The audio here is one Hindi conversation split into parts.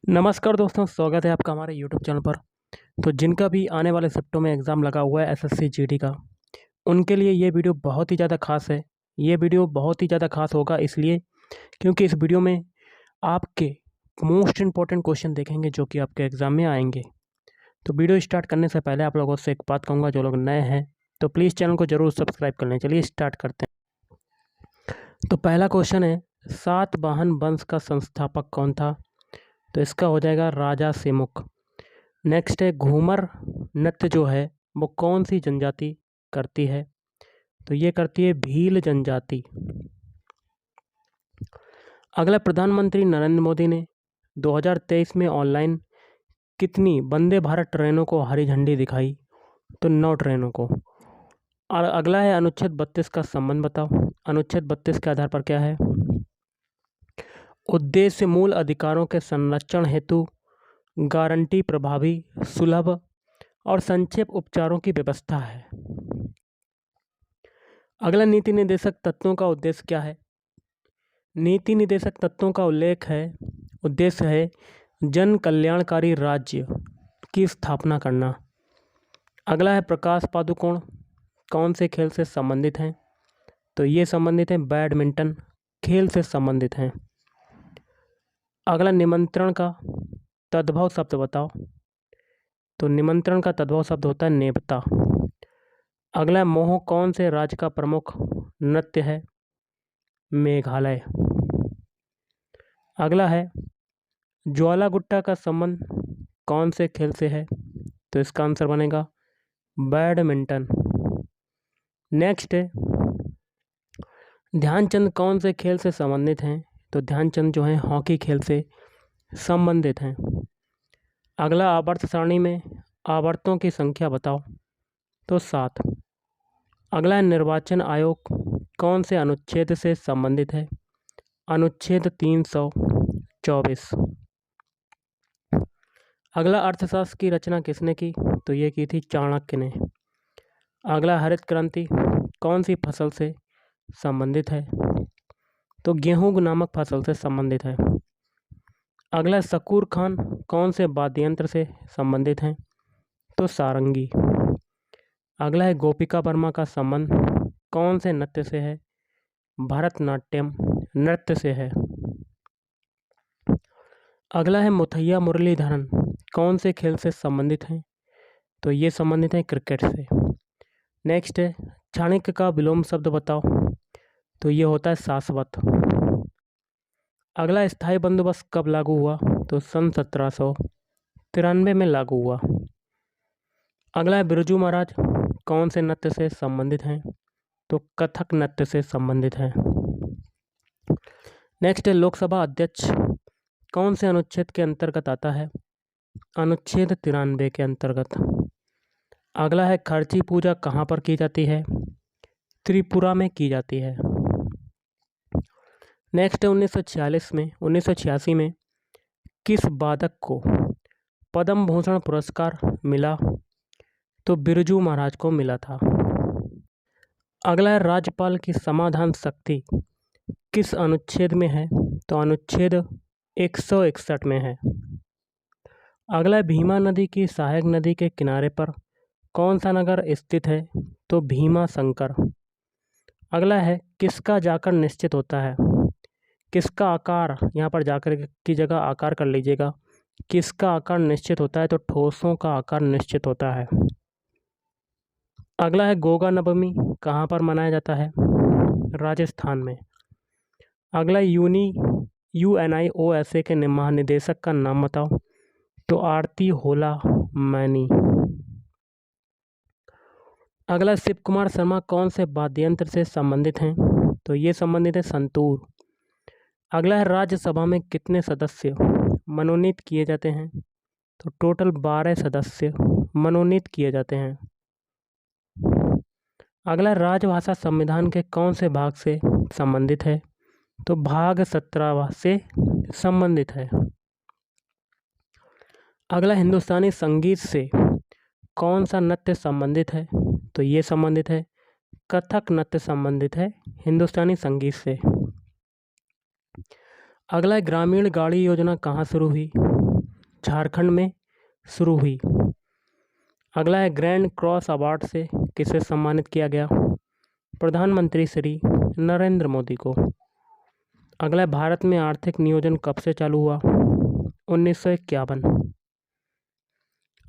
नमस्कार दोस्तों, स्वागत है आपका हमारे यूट्यूब चैनल पर। तो जिनका भी आने वाले शिफ्टों में एग्ज़ाम लगा हुआ है एसएससी जीडी का, उनके लिए ये वीडियो बहुत ही ज़्यादा ख़ास है। ये वीडियो बहुत ही ज़्यादा ख़ास होगा इसलिए क्योंकि इस वीडियो में आपके मोस्ट इम्पॉर्टेंट क्वेश्चन देखेंगे जो कि आपके एग्ज़ाम में आएंगे। तो वीडियो स्टार्ट करने से पहले आप लोगों से एक बात कहूँगा, जो लोग नए हैं तो प्लीज़ चैनल को ज़रूर सब्सक्राइब कर लें। चलिए स्टार्ट करते हैं। तो पहला क्वेश्चन है, सातवाहन वंश का संस्थापक कौन था? तो इसका हो जाएगा राजा सिमुक। नेक्स्ट है, घूमर नृत्य जो है वो कौन सी जनजाति करती है? तो ये करती है भील जनजाति। अगला, प्रधानमंत्री नरेंद्र मोदी ने 2023 में ऑनलाइन कितनी वंदे भारत ट्रेनों को हरी झंडी दिखाई? तो 9 ट्रेनों को। और अगला है, अनुच्छेद 32 का संबंध बताओ। अनुच्छेद 32 के आधार पर क्या है? उद्देश्य मूल अधिकारों के संरक्षण हेतु गारंटी, प्रभावी, सुलभ और संक्षेप उपचारों की व्यवस्था है। अगला, नीति निर्देशक तत्वों का उद्देश्य क्या है? नीति निर्देशक तत्वों का उद्देश्य है जन कल्याणकारी राज्य की स्थापना करना। अगला है, प्रकाश पादुकोण कौन से खेल से संबंधित हैं? तो ये संबंधित हैं बैडमिंटन खेल से संबंधित हैं। अगला, निमंत्रण का तद्भव शब्द बताओ। तो निमंत्रण का तद्भव शब्द होता है नेवता। अगला, मोह कौन से राज्य का प्रमुख नृत्य है? मेघालय। अगला है, ज्वाला गुट्टा का संबंध कौन से खेल से है? तो इसका आंसर बनेगा बैडमिंटन। नेक्स्ट है, ध्यानचंद कौन से खेल से संबंधित हैं? तो ध्यानचंद जो है हॉकी खेल से संबंधित हैं। अगला, आवर्त सारणी में आवर्तों की संख्या बताओ। तो 7। अगला है, निर्वाचन आयोग कौन से अनुच्छेद से संबंधित है? अनुच्छेद 324। अगला, अर्थशास्त्र की रचना किसने की? तो ये की थी चाणक्य ने। अगला, हरित क्रांति कौन सी फसल से संबंधित है? तो गेहूं नामक फसल से संबंधित है। अगला, शकूर खान कौन से वाद्य यंत्र से संबंधित हैं? तो सारंगी। अगला है, गोपिका वर्मा का संबंध कौन से नृत्य से है? भरतनाट्यम नृत्य से है। अगला है, मुथैया मुरलीधरन कौन से खेल से संबंधित हैं? तो ये संबंधित हैं क्रिकेट से। नेक्स्ट है, चाणक्य का विलोम शब्द बताओ। तो ये होता है शाश्वत। अगला, स्थायी बंदोबस्त कब लागू हुआ? तो सन 1793 में लागू हुआ। अगला है, बिरजू महाराज कौन से नृत्य से संबंधित हैं? तो कथक नृत्य से संबंधित हैं। नेक्स्ट है, लोकसभा अध्यक्ष कौन से अनुच्छेद के अंतर्गत आता है? अनुच्छेद 93 के अंतर्गत। अगला है, खर्ची पूजा कहाँ पर की जाती है? त्रिपुरा में की जाती है। नेक्स्ट है, 1986 में किस वादक को पद्म भूषण पुरस्कार मिला? तो बिरजू महाराज को मिला था। अगला है, राज्यपाल की समाधान शक्ति किस अनुच्छेद में है? तो अनुच्छेद 161 में है। अगला है, भीमा नदी की सहायक नदी के किनारे पर कौन सा नगर स्थित है? तो भीमा शंकर। अगला है, किसका जाकर निश्चित होता है? किसका आकार, यहाँ पर जाकर की जगह आकार कर लीजिएगा। किसका आकार निश्चित होता है? तो ठोसों का आकार निश्चित होता है। अगला है, गोगा नवमी कहाँ पर मनाया जाता है? राजस्थान में। अगला, UNIOSA के महानिदेशक का नाम बताओ। तो आरती होला मैनी। अगला, शिव कुमार शर्मा कौन से वाद्य यंत्र से संबंधित हैं? तो ये संबंधित है संतूर। अगला है, राज्यसभा में कितने सदस्य मनोनीत किए जाते हैं? तो टोटल 12 सदस्य मनोनीत किए जाते हैं। अगला, राजभाषा संविधान के कौन से भाग से संबंधित है? तो भाग 17वां से संबंधित है। अगला, हिंदुस्तानी संगीत से कौन सा नृत्य संबंधित है? तो ये संबंधित है कथक नृत्य संबंधित है हिंदुस्तानी संगीत से। अगला, ग्रामीण गाड़ी योजना कहाँ शुरू हुई? झारखंड में शुरू हुई। अगला है ग्रैंड क्रॉस अवार्ड से किसे सम्मानित किया गया? प्रधानमंत्री श्री नरेंद्र मोदी को। अगला है भारत में आर्थिक नियोजन कब से चालू हुआ? 1951।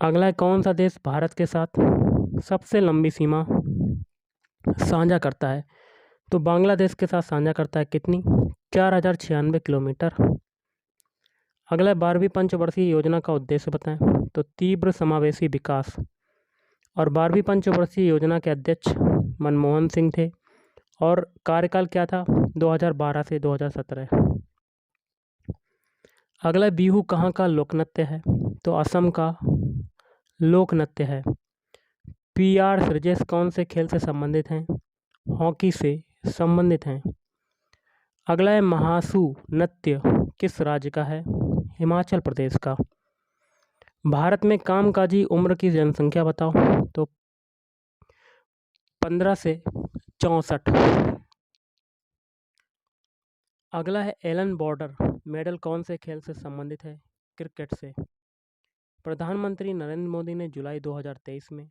अगला है कौन सा देश भारत के साथ सबसे लंबी सीमा साझा करता है? तो बांग्लादेश के साथ साझा करता है। कितनी? 4096 किलोमीटर। अगला है 12वीं पंचवर्षीय योजना का उद्देश्य बताएं। तो तीव्र समावेशी विकास। और 12वीं पंचवर्षीय योजना के अध्यक्ष मनमोहन सिंह थे और कार्यकाल क्या था? 2012 से 2017। अगला बिहू कहाँ का लोक नृत्य है? तो असम का लोक नृत्य है। PR श्रीजेश कौन से खेल से संबंधित हैं? हॉकी से संबंधित हैं। अगला है महासू नृत्य किस राज्य का है? हिमाचल प्रदेश का। भारत में कामकाजी उम्र की जनसंख्या बताओ। तो 15 से 64। अगला है एलन बॉर्डर मेडल कौन से खेल से संबंधित है? क्रिकेट से। प्रधानमंत्री नरेंद्र मोदी ने जुलाई 2023 में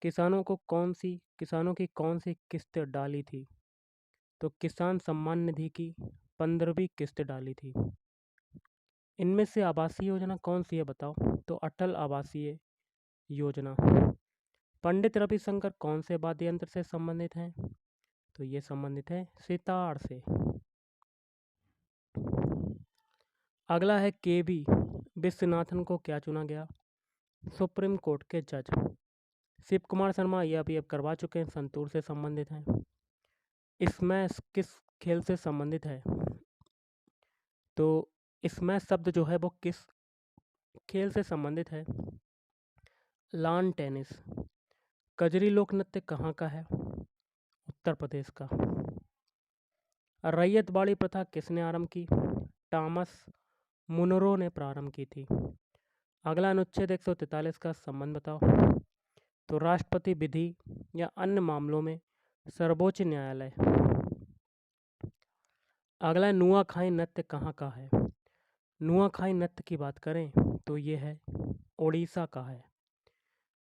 किसानों की कौन सी किस्त डाली थी? तो किसान सम्मान निधि की 15वीं किस्त डाली थी। इनमें से आवासीय योजना कौन सी है बताओ? तो अटल आवासीय योजना। पंडित रविशंकर कौन से वाद्य यंत्र से संबंधित हैं? तो ये संबंधित है सितार से। अगला है KV विश्वनाथन को क्या चुना गया? सुप्रीम कोर्ट के जज। शिव कुमार शर्मा ये अभी अब करवा चुके हैं, संतूर से संबंधित हैं। इसमें किस खेल से संबंधित है? तो इसमें शब्द जो है वो किस खेल से संबंधित है? Lawn tennis. कजरी लोक नृत्य कहाँ का है? उत्तर प्रदेश का। रैयतवाड़ी प्रथा किसने आरंभ की? टॉमस मुनरो ने प्रारंभ की थी। अगला अनुच्छेद 143 का संबंध बताओ। तो राष्ट्रपति विधि या अन्य मामलों में सर्वोच्च न्यायालय। अगला नुआखाई नृत्य कहाँ का है? नुआखाई नृत्य की बात करें तो ये है ओडिशा का है।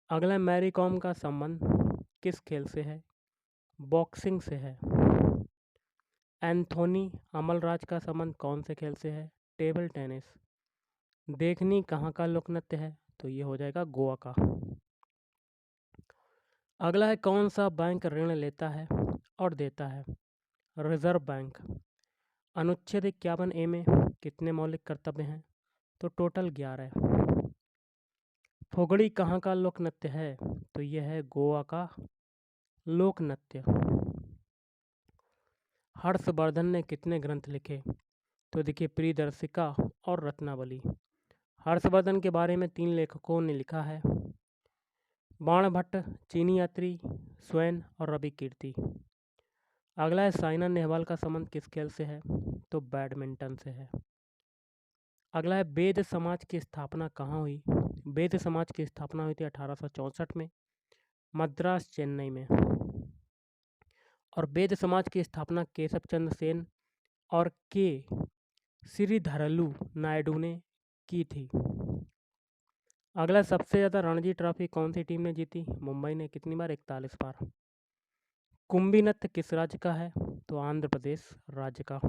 अगला मैरी कॉम का संबंध किस खेल से है? बॉक्सिंग से है। एंथोनी अमलराज का संबंध कौन से खेल से है? Table tennis. देखनी कहाँ का लोक नृत्य है? तो ये हो जाएगा गोवा का। अगला है कौन सा बैंक ऋण लेता है और देता है? Reserve bank. अनुच्छेद 51A में कितने मौलिक कर्तव्य हैं? तो टोटल 11। फुगड़ी कहाँ का लोक नृत्य है? तो यह है गोवा का लोक नृत्य। हर्षवर्धन ने कितने ग्रंथ लिखे? तो देखिए प्रियदर्शिका और रत्नावली। हर्षवर्धन के बारे में 3 लेखकों ने लिखा है, बाणभट्ट, चीनी यात्री, स्वयं और रवि कीर्ति। अगला है साइना नेहवाल का संबंध किस खेल से है? तो बैडमिंटन से है। अगला है वेद समाज की स्थापना कहाँ हुई? वेद समाज की स्थापना हुई थी 1864 में मद्रास चेन्नई में। और वेद समाज की स्थापना केशव चंद्र सेन और के श्रीधरलू नायडू ने की थी। अगला सबसे ज़्यादा रणजी ट्रॉफी कौन सी टीम ने जीती? मुंबई ने। कितनी बार? 41 बार। कुंभी नृत्य किस राज्य का है? तो आंध्र प्रदेश राज्य का।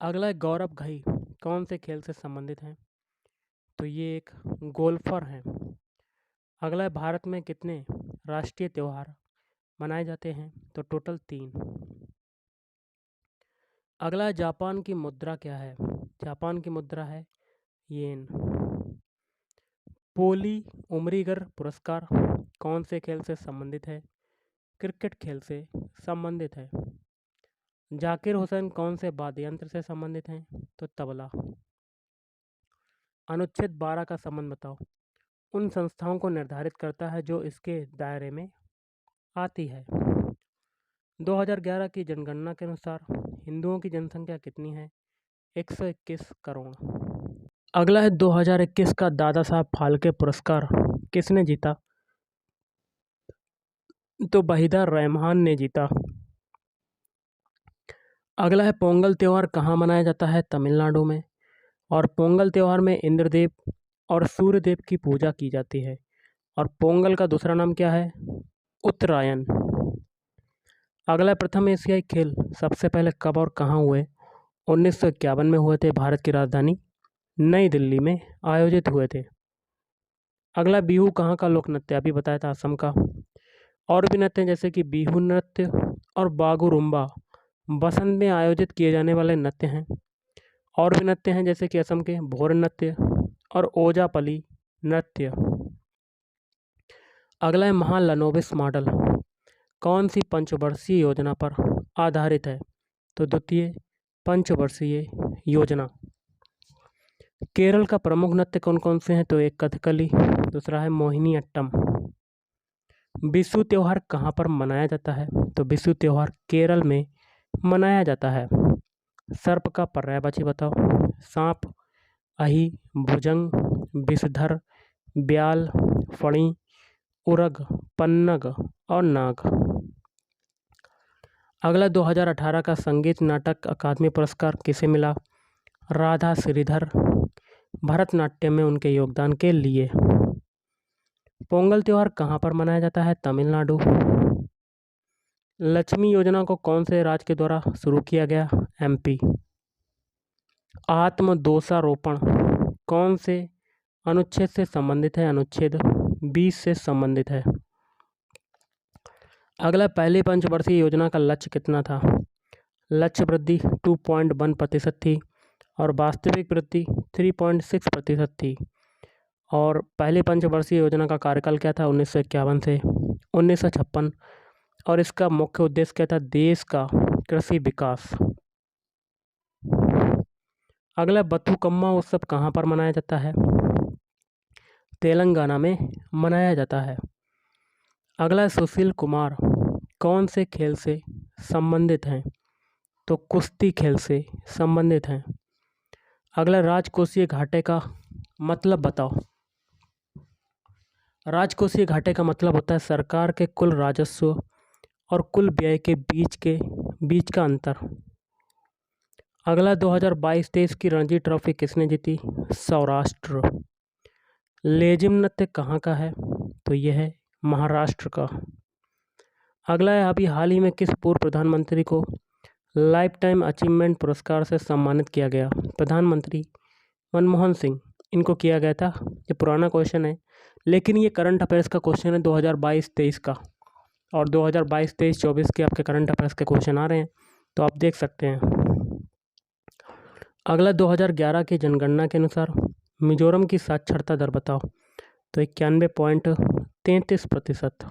अगला है गौरव घई कौन से खेल से संबंधित हैं? तो ये एक गोल्फर हैं। अगला है भारत में कितने राष्ट्रीय त्यौहार मनाए जाते हैं? तो टोटल 3। अगला है जापान की मुद्रा क्या है? जापान की मुद्रा है येन। पोली उमरीगर पुरस्कार कौन से खेल से संबंधित है? क्रिकेट खेल से संबंधित है। जाकिर हुसैन कौन से वाद्य यंत्र से संबंधित हैं? तो तबला। अनुच्छेद 12 का संबंध बताओ। उन संस्थाओं को निर्धारित करता है जो इसके दायरे में आती है। 2011 की जनगणना के अनुसार हिंदुओं की जनसंख्या कितनी है? 121 करोड़। अगला है 2021 का दादा साहब फाल्के पुरस्कार किसने जीता? तो वहीदा रहमान ने जीता। अगला है पोंगल त्यौहार कहाँ मनाया जाता है? तमिलनाडु में। और पोंगल त्यौहार में इंद्रदेव और सूर्यदेव की पूजा की जाती है। और पोंगल का दूसरा नाम क्या है? उत्तरायण। अगला है प्रथम एशियाई खेल सबसे पहले कब और कहाँ हुए? 1951 में हुए थे। भारत की राजधानी नई दिल्ली में आयोजित हुए थे। अगला बिहू कहाँ का लोक नृत्य? अभी बताया था असम का। और भी नृत्य जैसे कि बिहू नृत्य और बागुरुम्बा बसंत में आयोजित किए जाने वाले नृत्य हैं। और भी नृत्य हैं जैसे कि असम के भोर नृत्य और ओजापली नृत्य। अगला है महालनोबिस मॉडल कौन सी पंचवर्षीय योजना पर आधारित है? तो द्वितीय पंचवर्षीय योजना। केरल का प्रमुख नृत्य कौन कौन से हैं? तो एक कथकली, दूसरा है मोहिनी अट्टम। बिशु त्यौहार कहाँ पर मनाया जाता है? तो बिशु त्यौहार केरल में मनाया जाता है। सर्प का पर्यायवाची बताओ। सांप, अही, भुजंग, विषधर, ब्याल, फणी, उरग, पन्नग और नाग। अगला 2018 का संगीत नाटक अकादमी पुरस्कार किसे मिला? राधा श्रीधर, भरतनाट्यम में उनके योगदान के लिए। पोंगल त्यौहार कहाँ पर मनाया जाता है? तमिलनाडु। लक्ष्मी योजना को कौन से राज्य के द्वारा शुरू किया गया? एमपी। आत्मदोषारोपण कौन से अनुच्छेद से संबंधित है? अनुच्छेद 20 से संबंधित है। अगला पहली पंचवर्षीय योजना का लक्ष्य कितना था? लक्ष्य वृद्धि 2.1% थी और वास्तविक वृद्धि 3.6% थी। और पहली पंचवर्षीय योजना का कार्यकाल क्या था? 1951 से 1956। और इसका मुख्य उद्देश्य क्या था? देश का कृषि विकास। अगला बथुकम्मा उत्सव कहाँ पर मनाया जाता है? तेलंगाना में मनाया जाता है। अगला सुशील कुमार कौन से खेल से संबंधित हैं? तो कुश्ती खेल से संबंधित हैं। अगला राजकोषीय घाटे का मतलब बताओ। राजकोषीय घाटे का मतलब होता है सरकार के कुल राजस्व और कुल व्यय के बीच का अंतर। अगला 2022-23 की रणजी ट्रॉफी किसने जीती? सौराष्ट्र। लेजिम नृत्य कहाँ का है? तो यह है महाराष्ट्र का। अगला है अभी हाल ही में किस पूर्व प्रधानमंत्री को लाइफ टाइम अचीवमेंट पुरस्कार से सम्मानित किया गया? प्रधानमंत्री मनमोहन सिंह, इनको किया गया था। ये पुराना क्वेश्चन है लेकिन ये करंट अफेयर्स का क्वेश्चन है 2022-23 का। और 2022-23-24 के आपके करंट अफेयर्स के क्वेश्चन आ रहे हैं तो आप देख सकते हैं। अगला 2011 की जनगणना के अनुसार मिजोरम की साक्षरता दर बताओ। तो 91.33%।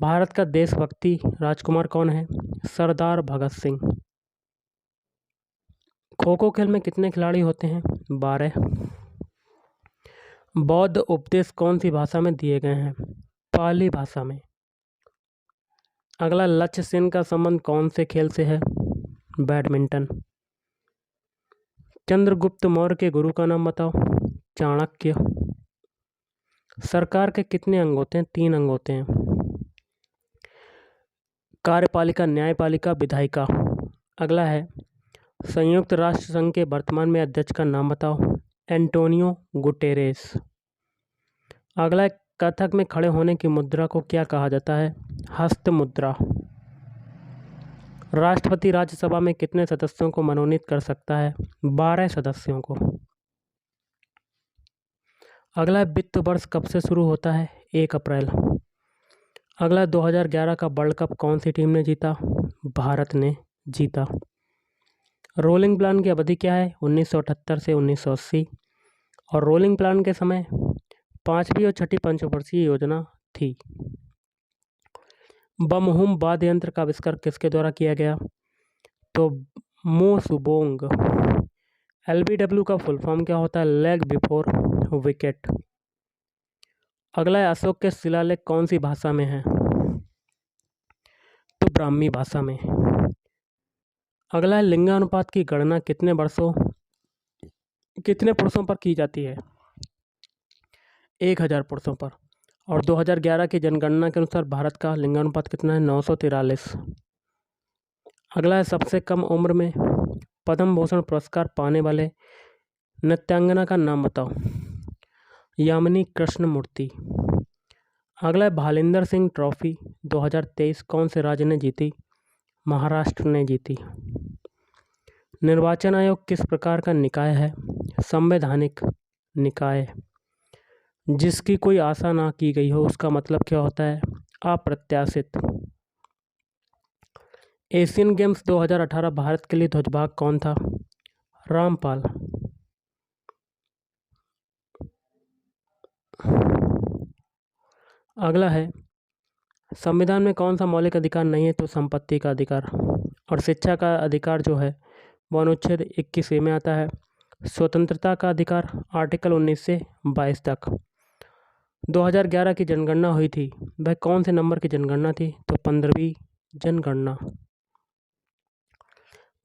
भारत का देशभक्ति राजकुमार कौन है? सरदार भगत सिंह। खो खो खेल में कितने खिलाड़ी होते हैं? 12। बौद्ध उपदेश कौन सी भाषा में दिए गए हैं? पाली भाषा में। अगला लक्ष्य सेन का संबंध कौन से खेल से है? बैडमिंटन। चंद्रगुप्त मौर्य के गुरु का नाम बताओ। चाणक्य। सरकार के कितने अंग होते हैं? 3 अंग होते हैं। कार्यपालिका, न्यायपालिका, विधायिका। अगला है संयुक्त राष्ट्र संघ के वर्तमान में अध्यक्ष का नाम बताओ। Antonio Guterres. अगला कथक में खड़े होने की मुद्रा को क्या कहा जाता है? हस्त मुद्रा। राष्ट्रपति राज्यसभा में कितने सदस्यों को मनोनीत कर सकता है? 12 सदस्यों को। अगला वित्त वर्ष कब से शुरू होता है? 1 अप्रैल। अगला 2011 का वर्ल्ड कप कौन सी टीम ने जीता? भारत ने जीता। रोलिंग प्लान की अवधि क्या है? 1978 से 1980। और रोलिंग प्लान के समय 5वीं और 6ठी पंचवर्षीय योजना थी। बमहुम वाद्य यंत्र का आविष्कार किसके द्वारा किया गया? तो मो सुबोंग। LBW का फुल फॉर्म क्या होता है? Leg before wicket. अगला है अशोक के शिलालेख कौन सी भाषा में है? तो ब्राह्मी भाषा में। अगला है लिंगानुपात की गणना कितने पुरुषों पर की जाती है? 1000 पुरुषों पर। और 2011 की जनगणना के अनुसार भारत का लिंगानुपात कितना है? 943। अगला है सबसे कम उम्र में पद्म भूषण पुरस्कार पाने वाले नृत्यांगना का नाम बताओ। यामिनी कृष्णमूर्ति। अगला है भालिंदर सिंह ट्रॉफी 2023 कौन से राज्य ने जीती। महाराष्ट्र ने जीती। निर्वाचन आयोग किस प्रकार का निकाय है। संवैधानिक निकाय। जिसकी कोई आशा ना की गई हो उसका मतलब क्या होता है। अप्रत्याशित। एशियन गेम्स 2018 भारत के लिए ध्वजभाग कौन था। रामपाल। अगला है संविधान में कौन सा मौलिक अधिकार नहीं है। तो संपत्ति का अधिकार। और शिक्षा का अधिकार जो है वो अनुच्छेद 21 में आता है। स्वतंत्रता का अधिकार आर्टिकल 19 से 22 तक। 2011 की जनगणना हुई थी वह कौन से नंबर की जनगणना थी। तो 15वीं जनगणना।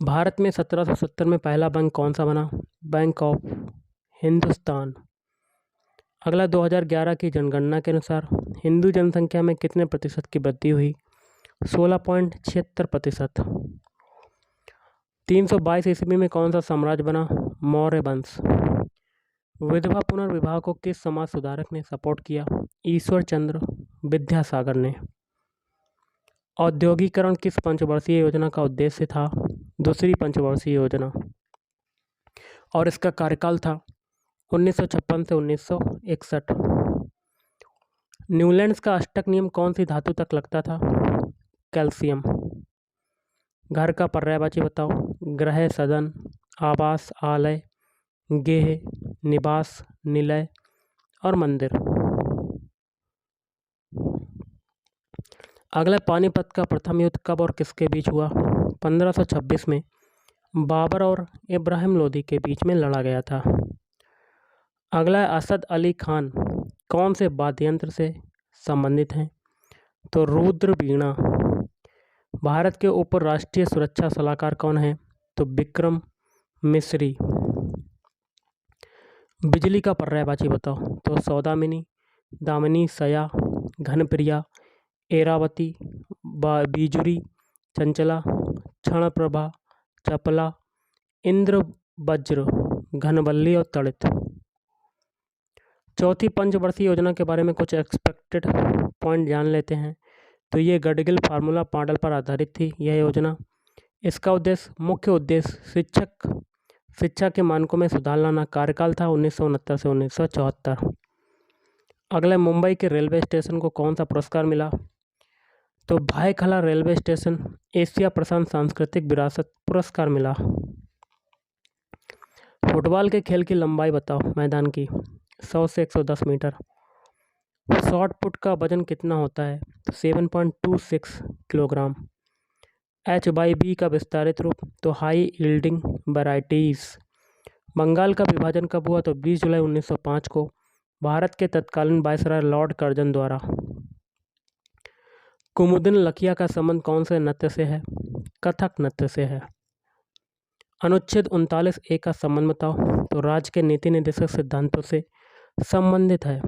भारत में 1770 में पहला बैंक कौन सा बना। Bank of Hindustan. अगला 2011 की जनगणना के अनुसार हिंदू जनसंख्या में कितने प्रतिशत की वृद्धि हुई। 16.76%। 322 ईस्वी में कौन सा साम्राज्य बना। मौर्य वंश। विधवा पुनर्विवाह को किस समाज सुधारक ने सपोर्ट किया। ईश्वर चंद्र विद्यासागर ने। औद्योगिकरण किस पंचवर्षीय योजना का उद्देश्य था। दूसरी पंचवर्षीय योजना। और इसका कार्यकाल था 1956 से 1961। न्यूलैंड्स का अष्टक नियम कौन सी धातु तक लगता था। कैल्शियम। घर का पर्यायवाची बताओ। गृह, सदन, आवास, आलय, गेह, निवास, निलय और मंदिर। अगला पानीपत का प्रथम युद्ध कब और किसके बीच हुआ। 1526 में बाबर और इब्राहिम लोदी के बीच में लड़ा गया था। अगला है असद अली खान कौन से वाद्य यंत्र से संबंधित हैं। तो रुद्र वीणा। भारत के उप राष्ट्रीय सुरक्षा सलाहकार कौन है। तो विक्रम मिश्री। बिजली का पर्यायवाची बताओ। तो सौदामिनी, दामिनी, सया, घनप्रिया, एरावती, बीजुरी, चंचला, क्षणप्रभा, चपला, इंद्र, वज्र, घनबल्ली और तड़ित। चौथी पंचवर्षीय योजना के बारे में कुछ एक्सपेक्टेड पॉइंट जान लेते हैं। तो ये गडगिल फार्मूला मॉडल पर आधारित थी यह योजना। इसका मुख्य उद्देश्य शिक्षा के मानकों में सुधार लाना। कार्यकाल था 1969 से 1974। अगले मुंबई के रेलवे स्टेशन को कौन सा पुरस्कार मिला। तो भायखला रेलवे स्टेशन एशिया प्रशांत सांस्कृतिक विरासत पुरस्कार मिला। फुटबॉल के खेल की लंबाई बताओ मैदान की। 100 से 110 मीटर। शॉट पुट का वजन कितना होता है। तो 7.26 किलोग्राम। H/B का विस्तारित रूप। तो हाई यील्डिंग वैराइटीज़। बंगाल का विभाजन कब हुआ। तो 20 जुलाई 1905 को भारत के तत्कालीन वायसराय लॉर्ड कर्जन द्वारा। कुमुदिन लखिया का संबंध कौन से नृत्य से है। कथक नृत्य से है। अनुच्छेद 39A का संबंध बताओ। तो राज्य के नीति निर्देशक सिद्धांतों से संबंधित है।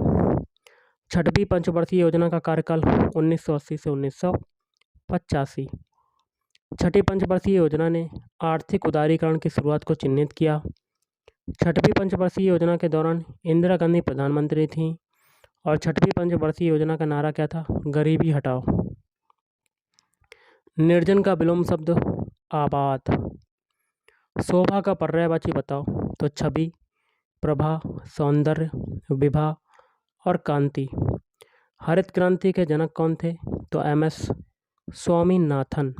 छठवीं पंचवर्षीय योजना का कार्यकाल 1980 से 1985। छठी पंचवर्षीय योजना ने आर्थिक उदारीकरण की शुरुआत को चिन्हित किया। छठवीं पंचवर्षीय योजना के दौरान इंदिरा गांधी प्रधानमंत्री थीं और छठवीं पंचवर्षीय योजना का नारा क्या था। गरीबी हटाओ। निर्जन का विलोम शब्द आबाद। शोभा का पर्यायवाची बताओ। तो छवि, प्रभा, सौंदर्य, विभा और कांति। हरित क्रांति के जनक कौन थे। तो MS स्वामीनाथन।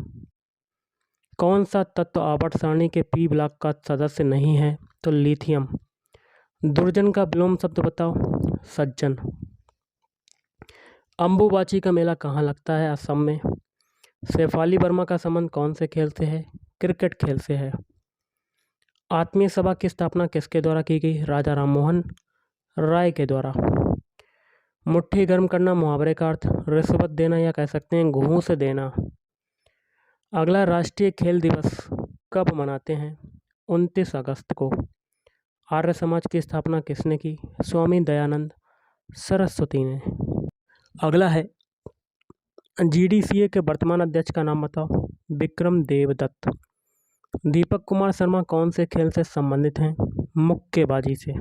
कौन सा तत्व आवर्त सारणी के P ब्लॉक का सदस्य नहीं है। तो लिथियम। दुर्जन का विलोम शब्द बताओ। सज्जन। अम्बुबाची का मेला कहाँ लगता है। असम में। शेफाली वर्मा का संबंध कौन से खेल से है। क्रिकेट खेल से है। आत्मीय सभा की स्थापना किसके द्वारा की गई। राजा राममोहन राय के द्वारा। मुट्ठी गर्म करना मुहावरे का अर्थ रिश्वत देना या कह सकते हैं घूस देना। अगला राष्ट्रीय खेल दिवस कब मनाते हैं। 29 अगस्त को। आर्य समाज की स्थापना किसने की। स्वामी दयानंद सरस्वती ने। अगला है GDCA के वर्तमान अध्यक्ष का नाम बताओ। विक्रम देवदत्त। दीपक कुमार शर्मा कौन से खेल से संबंधित हैं? मुक्केबाजी से।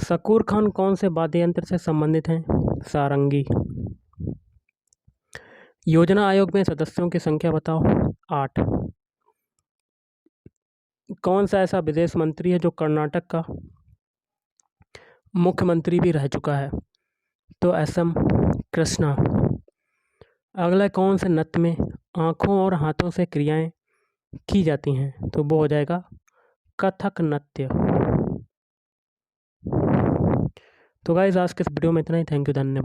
शकूर खान कौन से वाद्य यंत्र से संबंधित हैं? सारंगी। योजना आयोग में सदस्यों की संख्या बताओ। 8। कौन सा ऐसा विदेश मंत्री है जो कर्नाटक का मुख्यमंत्री भी रह चुका है? तो SM कृष्णा। अगला कौन से नृत्य में आँखों और हाथों से क्रियाएं की जाती हैं? तो वो हो जाएगा कथक नृत्य। तो गाइस आज के इस वीडियो में इतना ही। थैंक यू, धन्यवाद।